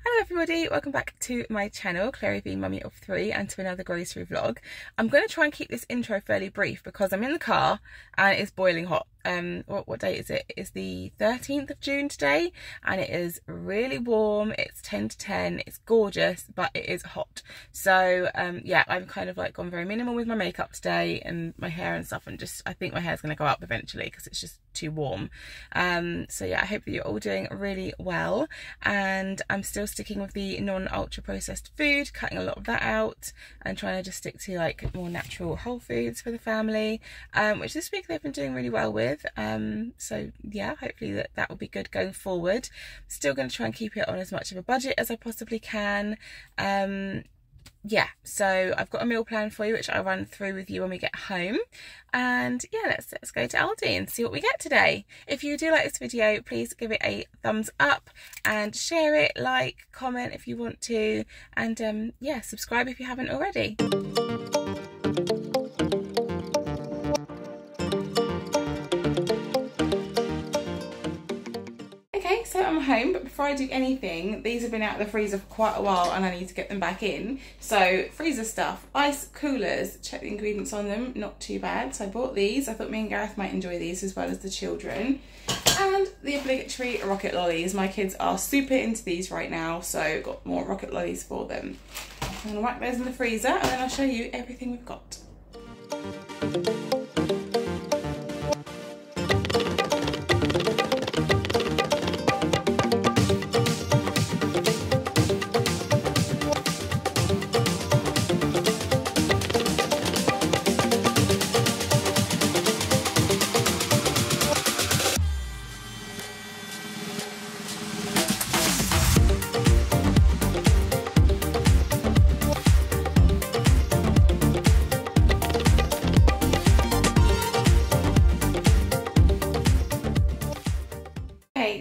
Hello everybody, welcome back to my channel, Clary V Mummy of 3, and to another grocery vlog. I'm going to try and keep this intro fairly brief because I'm in the car and it's boiling hot. What date is it? It's the 13th of June today and it is really warm. It's 10 to 10, it's gorgeous, but it is hot. So yeah, I've kind of like gone very minimal with my makeup today and my hair and stuff, and just I think my hair's going to go up eventually because it's just too warm. So yeah, I hope that you're all doing really well, and I'm still sticking with the non-ultra processed food, cutting a lot of that out and trying to just stick to like more natural whole foods for the family, which this week they've been doing really well with. So yeah, hopefully that will be good going forward. Still going to try and keep it on as much of a budget as I possibly can. Yeah, so I've got a meal plan for you which I'll run through with you when we get home, and yeah, let's go to Aldi and see what we get today. If you do like this video, please give it a thumbs up and share it, like, comment if you want to, and yeah, subscribe if you haven't already. So I'm home, but before I do anything, these have been out of the freezer for quite a while and I need to get them back in. So freezer stuff, ice coolers, check the ingredients on them, not too bad. So I bought these. I thought me and Gareth might enjoy these as well as the children. And the obligatory rocket lollies. My kids are super into these right now, so got more rocket lollies for them. I'm gonna whack those in the freezer and then I'll show you everything we've got.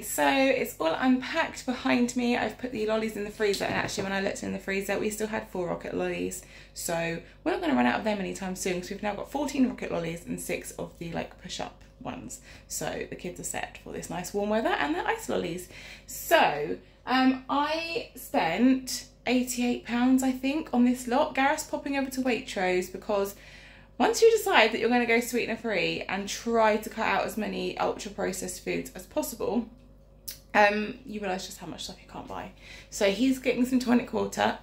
So it's all unpacked behind me. I've put the lollies in the freezer, and actually when I looked in the freezer we still had 4 rocket lollies, so we're not going to run out of them anytime soon because we've now got 14 rocket lollies and 6 of the like push-up ones, so the kids are set for this nice warm weather and their ice lollies. So I spent £88 I think on this lot. Gareth's popping over to Waitrose because once you decide that you're going to go sweetener free and try to cut out as many ultra processed foods as possible, you realise just how much stuff you can't buy. So he's getting some tonic water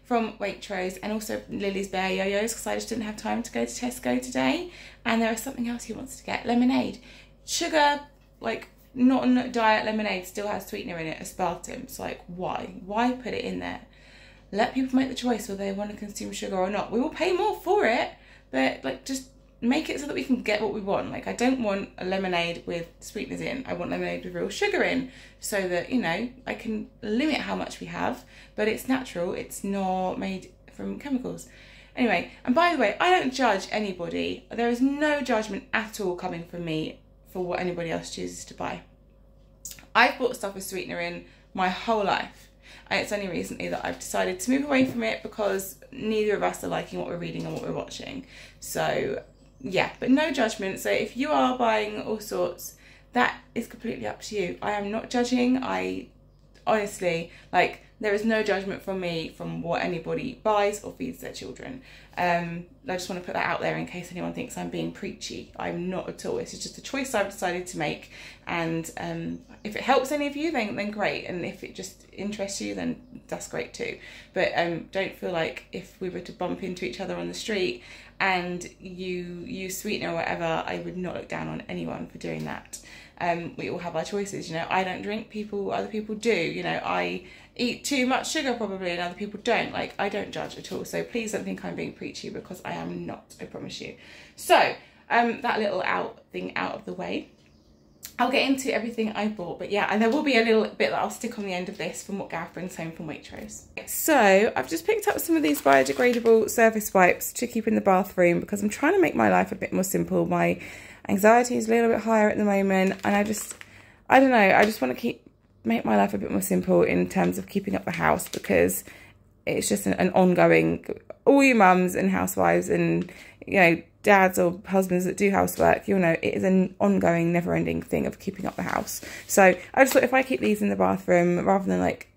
from Waitrose and also Lily's Bear Yo-Yos because I just didn't have time to go to Tesco today. And there is something else he wants to get, lemonade. Sugar, like not diet lemonade, still has sweetener in it, aspartame. So like why? Why put it in there? Let people make the choice whether they want to consume sugar or not. We will pay more for it, but like just make it so that we can get what we want. Like I don't want a lemonade with sweeteners in, I want lemonade with real sugar in, so that, you know, I can limit how much we have, but it's natural, it's not made from chemicals. Anyway, and by the way, I don't judge anybody. There is no judgment at all coming from me for what anybody else chooses to buy. I've bought stuff with sweetener in my whole life, and it's only recently that I've decided to move away from it because neither of us are liking what we're reading and what we're watching. So yeah, but no judgment. So if you are buying all sorts, that is completely up to you. I am not judging. I honestly, like, there is no judgment from me from what anybody buys or feeds their children. I just want to put that out there in case anyone thinks I'm being preachy. I'm not at all. It's just a choice I've decided to make, and if it helps any of you, then great, and if it just interests you, then that's great too. But don't feel like if we were to bump into each other on the street and you use sweetener or whatever, I would not look down on anyone for doing that. We all have our choices, you know. I don't drink, other people do, you know. I eat too much sugar probably and other people don't. Like, I don't judge at all, so please don't think I'm being preachy because I am not, I promise you. So that little thing out of the way, I'll get into everything I bought, but yeah, and there will be a little bit that I'll stick on the end of this from what Gareth brings home from Waitrose. So I've just picked up some of these biodegradable surface wipes to keep in the bathroom because I'm trying to make my life a bit more simple. My anxiety is a little bit higher at the moment, and I don't know, I just want to make my life a bit more simple in terms of keeping up the house, because it's just an ongoing, all you mums and housewives and, you know, dads or husbands that do housework, you'll know it is an ongoing, never-ending thing of keeping up the house. So I just thought if I keep these in the bathroom rather than like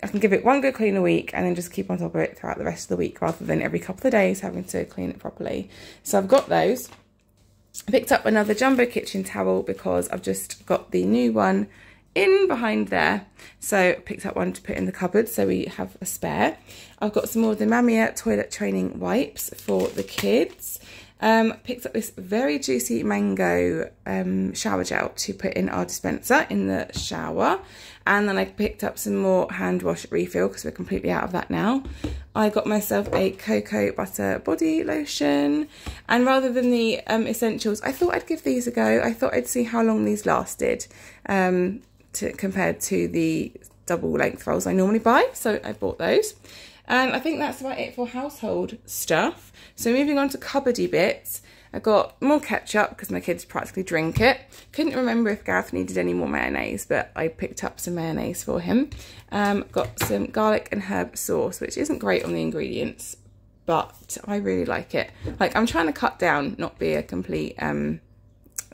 I can give it one good clean a week and then just keep on top of it throughout the rest of the week rather than every couple of days having to clean it properly. So I've got those. I picked up another jumbo kitchen towel because I've just got the new one in behind there. So I picked up one to put in the cupboard so we have a spare. I've got some more of the Mamia toilet training wipes for the kids. Picked up this very juicy mango shower gel to put in our dispenser in the shower. And then I picked up some more hand wash refill because we're completely out of that now. I got myself a cocoa butter body lotion. And rather than the essentials, I thought I'd give these a go. I thought I'd see how long these lasted compared to the double length rolls I normally buy. So I bought those. And I think that's about it for household stuff. So moving on to cupboardy bits. I got more ketchup because my kids practically drink it. Couldn't remember if Gareth needed any more mayonnaise, but I picked up some mayonnaise for him. Got some garlic and herb sauce, which isn't great on the ingredients, but I really like it. Like, I'm trying to cut down, not be a complete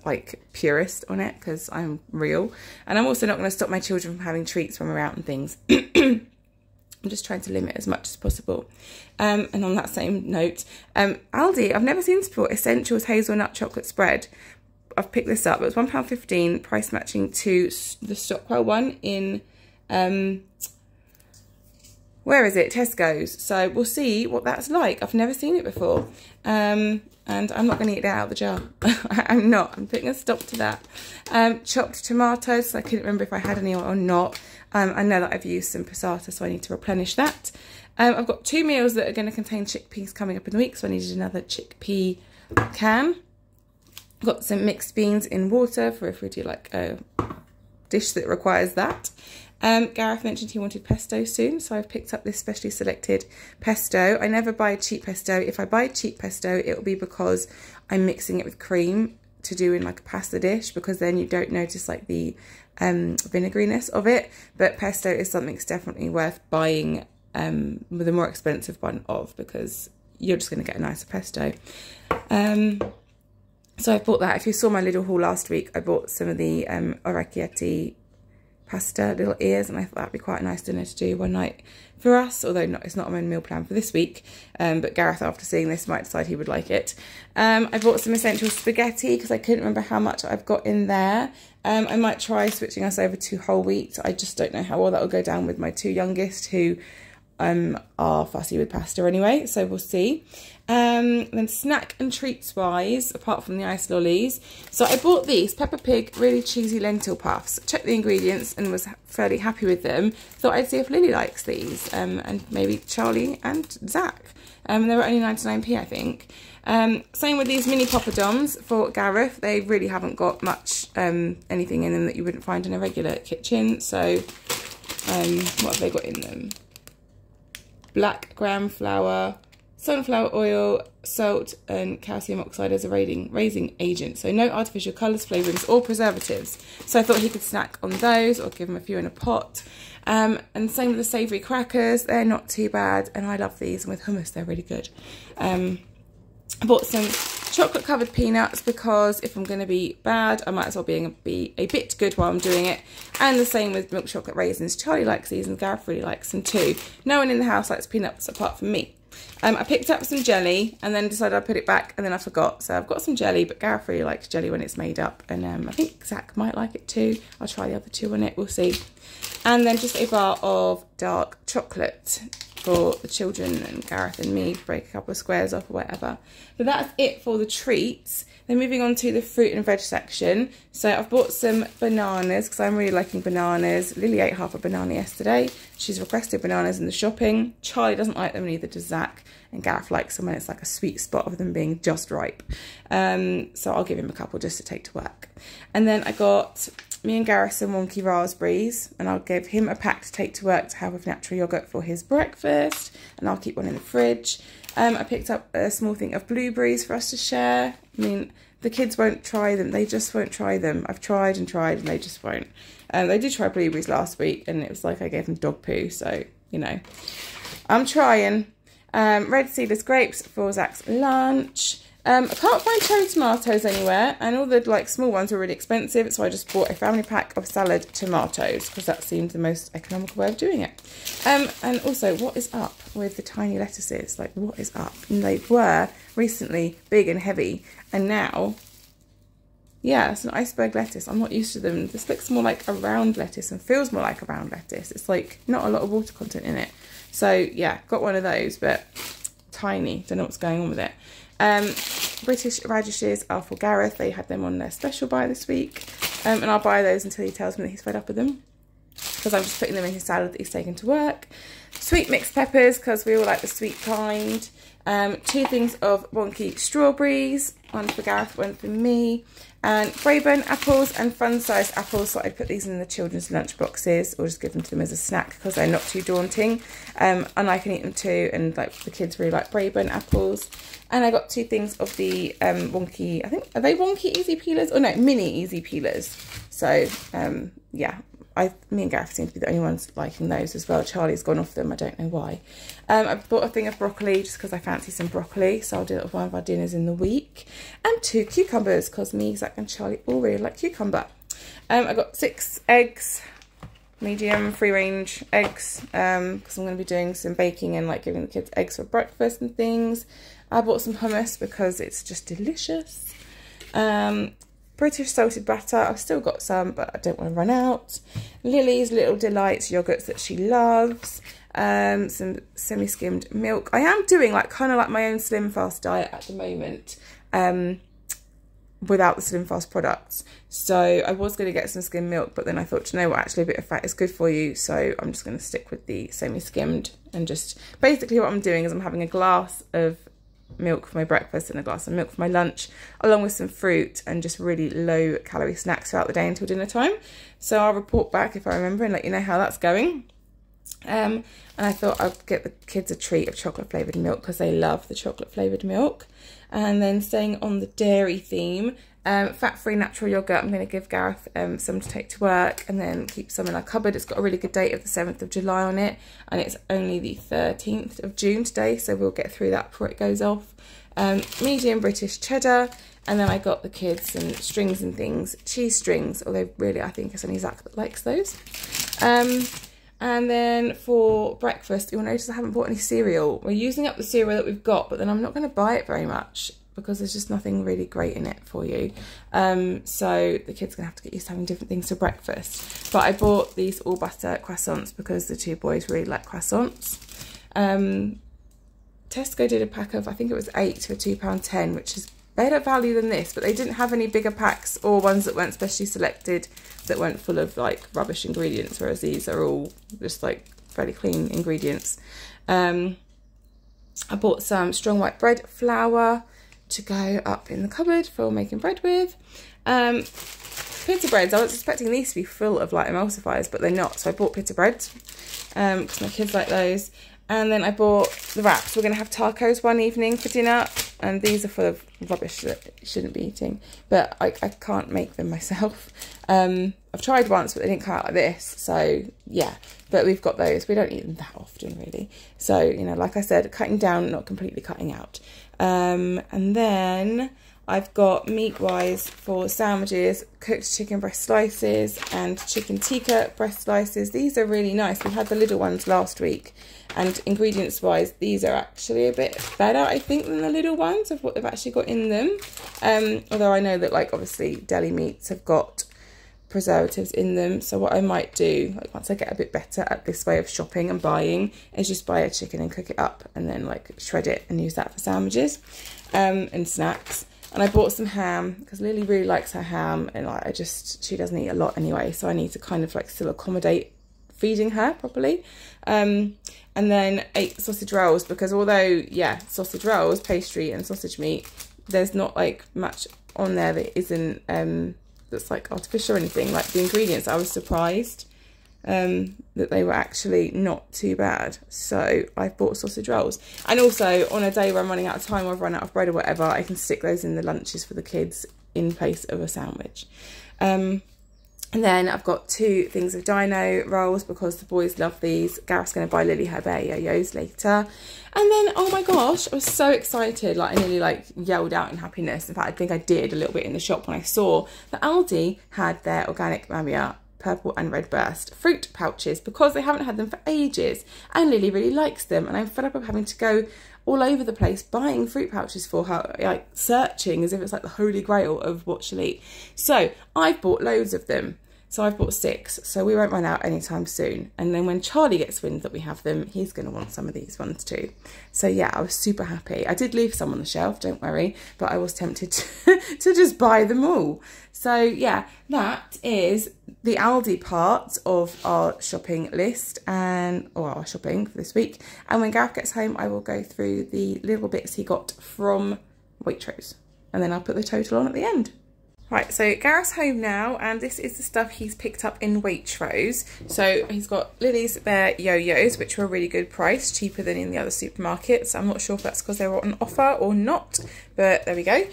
like purist on it because I'm real. And I'm also not going to stop my children from having treats when we're out and things. I'm just trying to limit as much as possible. And on that same note, Aldi, I've never seen this before, Essentials Hazelnut Chocolate Spread. I've picked this up. It was £1.15, price matching to the Stockwell one in, where is it? Tesco's. So we'll see what that's like. I've never seen it before. And I'm not going to eat it out of the jar. I'm not. I'm putting a stop to that. Chopped tomatoes. I couldn't remember if I had any or not. I know that I've used some passata, so I need to replenish that. I've got 2 meals that are going to contain chickpeas coming up in the week, so I needed another chickpea can. I've got some mixed beans in water for if we do like a dish that requires that. Gareth mentioned he wanted pesto soon, so I've picked up this specially selected pesto. I never buy cheap pesto. If I buy cheap pesto, it will be because I'm mixing it with cream to do in like a pasta dish, because then you don't notice like the vinegariness of it. But pesto is something that's definitely worth buying with a more expensive one of, because you're just going to get a nicer pesto. So I bought that. If you saw my little haul last week, I bought some of the orecchietti pasta little ears, and I thought that'd be quite a nice dinner to do one night for us, although it's not on my meal plan for this week. But Gareth, after seeing this, might decide he would like it. I bought some essential spaghetti because I couldn't remember how much I've got in there. I might try switching us over to whole wheat. I just don't know how well that will go down with my 2 youngest, who are fussy with pasta anyway, so we'll see. Then snack and treats wise, apart from the ice lollies, so I bought these Peppa Pig really cheesy lentil puffs. Checked the ingredients and was fairly happy with them. Thought I'd see if Lily likes these, and maybe Charlie and Zach. They were only 99p, I think. Same with these mini poppadoms for Gareth. They really haven't got much anything in them that you wouldn't find in a regular kitchen. So what have they got in them? Black gram flour, sunflower oil, salt and calcium oxide as a raising agent. So no artificial colours, flavourings or preservatives. So I thought he could snack on those or give him a few in a pot. And same with the savoury crackers. They're not too bad, and I love these. And with hummus, they're really good. I bought some chocolate covered peanuts because if I'm going to be bad, I might as well be a bit good while I'm doing it. And the same with milk chocolate raisins. Charlie likes these and Gareth really likes them too. No one in the house likes peanuts apart from me. I picked up some jelly and then decided I'd put it back, and then I forgot. So I've got some jelly, but Gareth really likes jelly when it's made up. And I think Zach might like it too. I'll try the other 2 on it, we'll see. And then just a bar of dark chocolate for the children and Gareth and me to break a couple of squares off or whatever. So that's it for the treats. Then moving on to the fruit and veg section. So I've bought some bananas because I'm really liking bananas. Lily ate half a banana yesterday. She's requested bananas in the shopping. Charlie doesn't like them, neither does Zach. And Gareth likes them when it's like a sweet spot of them being just ripe. So I'll give him a couple just to take to work. And then I got me and Gareth some wonky raspberries, and I'll give him a pack to take to work to have with natural yogurt for his breakfast, and I'll keep one in the fridge. I picked up a small thing of blueberries for us to share. I mean, the kids won't try them. They just won't try them. I've tried and tried and they just won't. They did try blueberries last week and it was like I gave them dog poo. So, you know, I'm trying. Red seedless grapes for Zach's lunch. I can't find cherry tomatoes anywhere, and all the like small ones were really expensive, so I just bought a family pack of salad tomatoes because that seemed the most economical way of doing it. And also, what is up with the tiny lettuces? Like, what is up? And they were recently big and heavy, and now, yeah, it's an iceberg lettuce. I'm not used to them. This looks more like a round lettuce and feels more like a round lettuce. It's like not a lot of water content in it. So yeah, got one of those, but tiny. Don't know what's going on with it. British radishes are for Gareth. They had them on their special buy this week. And I'll buy those until he tells me that he's fed up with them, because I'm just putting them in his salad that he's taken to work. Sweet mixed peppers, because we all like the sweet kind. 2 things of wonky strawberries, one for Gareth, one for me. And Braeburn apples and fun-sized apples, so I'd put these in the children's lunch boxes or just give them to them as a snack because they're not too daunting. And I can eat them too, and like the kids really like Braeburn apples. And I got 2 things of the wonky, I think, are they wonky easy peelers? Or no, mini easy peelers. So yeah, me and Gareth seem to be the only ones liking those as well. Charlie's gone off them, I don't know why. I bought a thing of broccoli just because I fancy some broccoli, so I'll do it with one of our dinners in the week. And 2 cucumbers, because me, Zach and Charlie all really like cucumber. I got 6 eggs, medium free range eggs, because I'm going to be doing some baking and like giving the kids eggs for breakfast and things. I bought some hummus because it's just delicious. British salted butter, I've still got some, but I don't want to run out. Lily's Little Delights yogurts that she loves. Some semi-skimmed milk. I am doing like kind of like my own Slim Fast diet at the moment, without the Slim Fast products. So I was going to get some skim milk, but then I thought, you know what, actually a bit of fat is good for you, so I'm just going to stick with the semi-skimmed. And just basically what I'm doing is I'm having a glass of milk for my breakfast and a glass of milk for my lunch, along with some fruit and just really low calorie snacks throughout the day until dinner time. So I'll report back if I remember and let you know how that's going. And I thought I'd get the kids a treat of chocolate flavoured milk because they love the chocolate flavoured milk. And then staying on the dairy theme, fat-free natural yogurt, I'm going to give Gareth some to take to work and then keep some in our cupboard. It's got a really good date of the 7th of July on it, and it's only the 13th of June today, so we'll get through that before it goes off. Medium British cheddar, and then I got the kids some strings and things, cheese strings, although really I think it's only Zach that likes those. And then for breakfast, you'll notice I haven't bought any cereal. We're using up the cereal that we've got, but then I'm not going to buy it very much because there's just nothing really great in it for you. So the kids are going to have to get used to having different things for breakfast. But I bought these all butter croissants because the 2 boys really like croissants. Tesco did a pack of, I think it was 8 for £2.10, which is better value than this, but they didn't have any bigger packs or ones that weren't specially selected that weren't full of like rubbish ingredients, whereas these are all just like fairly clean ingredients. I bought some strong white bread flour to go up in the cupboard for making bread with. Pita breads, I was expecting these to be full of like emulsifiers, but they're not, so I bought pita breads because my kids like those. And then I bought the wraps. We're going to have tacos one evening for dinner, and these are full of rubbish that you shouldn't be eating, but I can't make them myself. I've tried once, but they didn't come out like this, so yeah, but we've got those. We don't eat them that often really, so you know, like I said, cutting down, not completely cutting out. And then I've got meat-wise for sandwiches, cooked chicken breast slices and chicken tikka breast slices. These are really nice. We had the little ones last week, and ingredients-wise, these are actually a bit better, I think, than the little ones of what they've actually got in them. Although I know that, like, obviously deli meats have got preservatives in them, so what I might do, like once I get a bit better at this way of shopping and buying, is just buy a chicken and cook it up and then like shred it and use that for sandwiches and snacks. And I bought some ham because Lily really likes her ham, and like she doesn't eat a lot anyway, so I need to kind of like still accommodate feeding her properly. And then 8 sausage rolls, because although yeah, sausage rolls, pastry and sausage meat, there's not like much on there that isn't that's like artificial or anything. Like the ingredients, I was surprised that they were actually not too bad, so I bought sausage rolls. And also on a day where I'm running out of time or I've run out of bread or whatever, I can stick those in the lunches for the kids in place of a sandwich. And then I've got 2 things of dino rolls because the boys love these. Gareth's going to buy Lily her bear yo-yos later. And then, oh my gosh, I was so excited. Like, I nearly like yelled out in happiness. In fact, I think I did a little bit in the shop when I saw that Aldi had their organic Mamiya purple and red burst fruit pouches because they haven't had them for ages, and Lily really likes them, and I'm fed up of having to go all over the place buying fruit pouches for her, like searching as if it's like the holy grail of what she'll eat. So I've bought loads of them. So I've bought 6, so we won't run out anytime soon. And then when Charlie gets wind that we have them, he's going to want some of these ones too. So yeah, I was super happy. I did leave some on the shelf, don't worry, but I was tempted to just buy them all. So yeah, that is the Aldi part of our shopping list or our shopping for this week. And when Gareth gets home, I will go through the little bits he got from Waitrose, and then I'll put the total on at the end. Right, so Gareth's home now, and this is the stuff he's picked up in Waitrose. So he's got Lily's Bear yo-yos, which were a really good price, cheaper than in the other supermarkets. I'm not sure if that's because they were on offer or not, but there we go.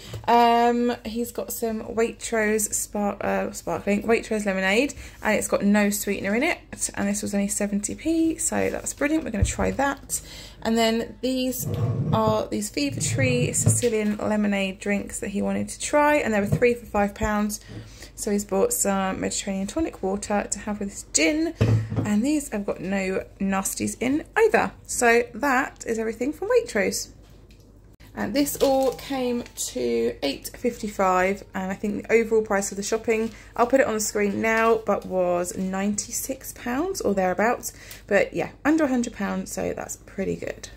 He's got some Waitrose sparkling Waitrose lemonade, and it's got no sweetener in it, and this was only 70p, so that's brilliant. We're going to try that. And then these are these Fever Tree Sicilian lemonade drinks that he wanted to try, and there were 3 for £5. So he's bought some Mediterranean tonic water to have with his gin, and these have got no nasties in either. So that is everything from Waitrose. And this all came to £8.55, and I think the overall price of the shopping, I'll put it on the screen now, but was £96 or thereabouts. But yeah, under £100, so that's pretty good.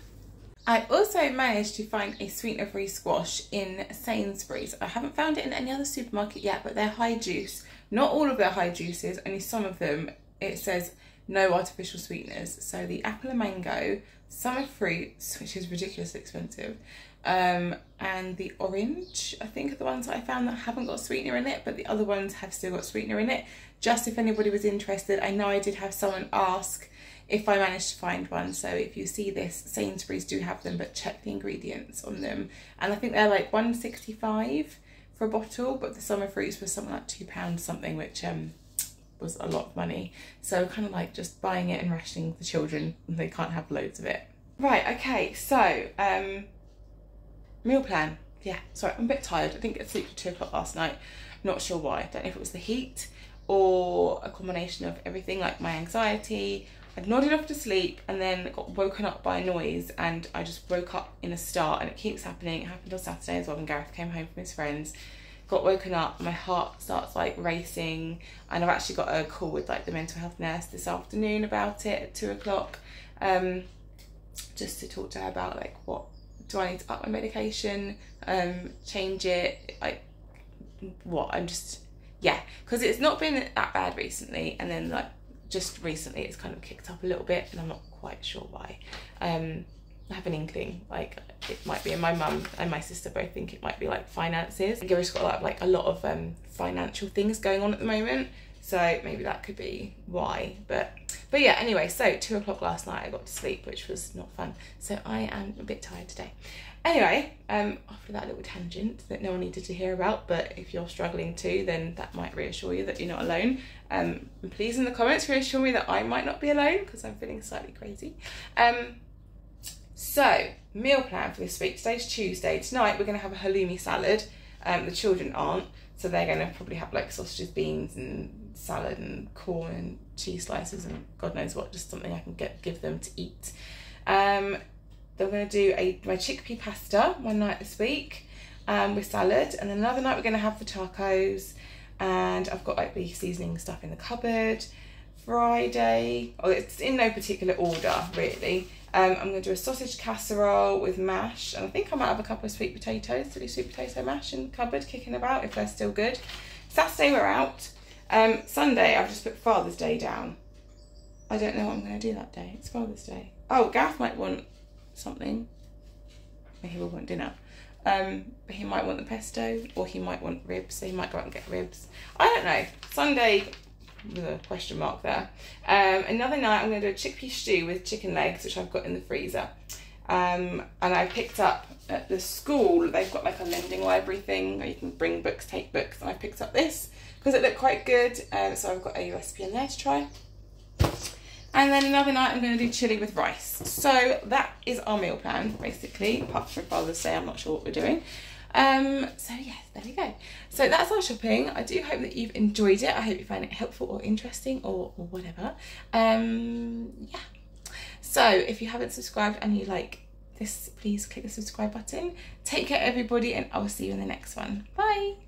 I also managed to find a sweetener-free squash in Sainsbury's. I haven't found it in any other supermarket yet, but they're high juice. Not all of their high juices, only some of them. It says no artificial sweeteners. So the apple and mango, summer fruits, which is ridiculously expensive, and the orange, I think, are the ones that I found that haven't got sweetener in it, but the other ones have still got sweetener in it. Just if anybody was interested, I know I did have someone ask if I managed to find one, so if you see this, Sainsbury's do have them, but check the ingredients on them. And I think they're like £1.65 for a bottle, but the summer fruits was something like £2 something, which was a lot of money. So kind of like just buying it and rationing the children, and they can't have loads of it. Right, okay, so meal plan. Yeah, sorry, I'm a bit tired. I didn't get to sleep till 2 o'clock last night. Not sure why. I don't know if it was the heat or a combination of everything, like my anxiety. I'd nodded off to sleep and then got woken up by a noise, and I just woke up in a start, and it keeps happening. It happened on Saturday as well when Gareth came home from his friends. Got woken up, my heart starts like racing, and I've actually got a call with like the mental health nurse this afternoon about it at 2 o'clock, just to talk to her about like, what do I need to up my medication, change it, like what, I'm just, yeah, because it's not been that bad recently, and then like just recently it's kind of kicked up a little bit, and I'm not quite sure why. I have an inkling like it might be, and my mum and my sister both think it might be like finances. Gary's got a lot of financial things going on at the moment, so maybe that could be why. But yeah, anyway, so 2 o'clock last night I got to sleep, which was not fun, so I am a bit tired today. Anyway, after that little tangent that no one needed to hear about, but if you're struggling too, then that might reassure you that you're not alone. And please in the comments reassure me that I might not be alone, because I'm feeling slightly crazy. So, meal plan for this week. Today's Tuesday. Tonight we're going to have a halloumi salad. The children aren't, so they're going to probably have like sausages, beans and salad and corn and cheese slices and God knows what, just something I can give them to eat. Then we're going to do my chickpea pasta one night this week with salad, and then another night we're going to have the tacos, and I've got like the seasoning stuff in the cupboard. Friday, it's in no particular order really. I'm going to do a sausage casserole with mash, and I think I might have a couple of sweet potatoes, silly sweet potato mash in the cupboard kicking about if they're still good. Saturday we're out. Sunday I've just put Father's Day down. I don't know what I'm going to do that day. It's Father's Day. Oh, Gareth might want something. He will want dinner. But he might want the pesto, or he might want ribs, so he might go out and get ribs. I don't know. Sunday, with a question mark there. Another night I'm going to do a chickpea stew with chicken legs, which I've got in the freezer. And I picked up at the school, they've got like a lending library thing where you can bring books, take books, and I picked up this because it looked quite good. So I've got a recipe in there to try. And then another night I'm going to do chilli with rice. So that is our meal plan, basically. Apart from Father's Day, I'm not sure what we're doing. So yes, there we go. So that's our shopping. I do hope that you've enjoyed it. I hope you find it helpful or interesting or whatever. Yeah. So if you haven't subscribed and you like this, please click the subscribe button. Take care everybody, and I'll see you in the next one. Bye.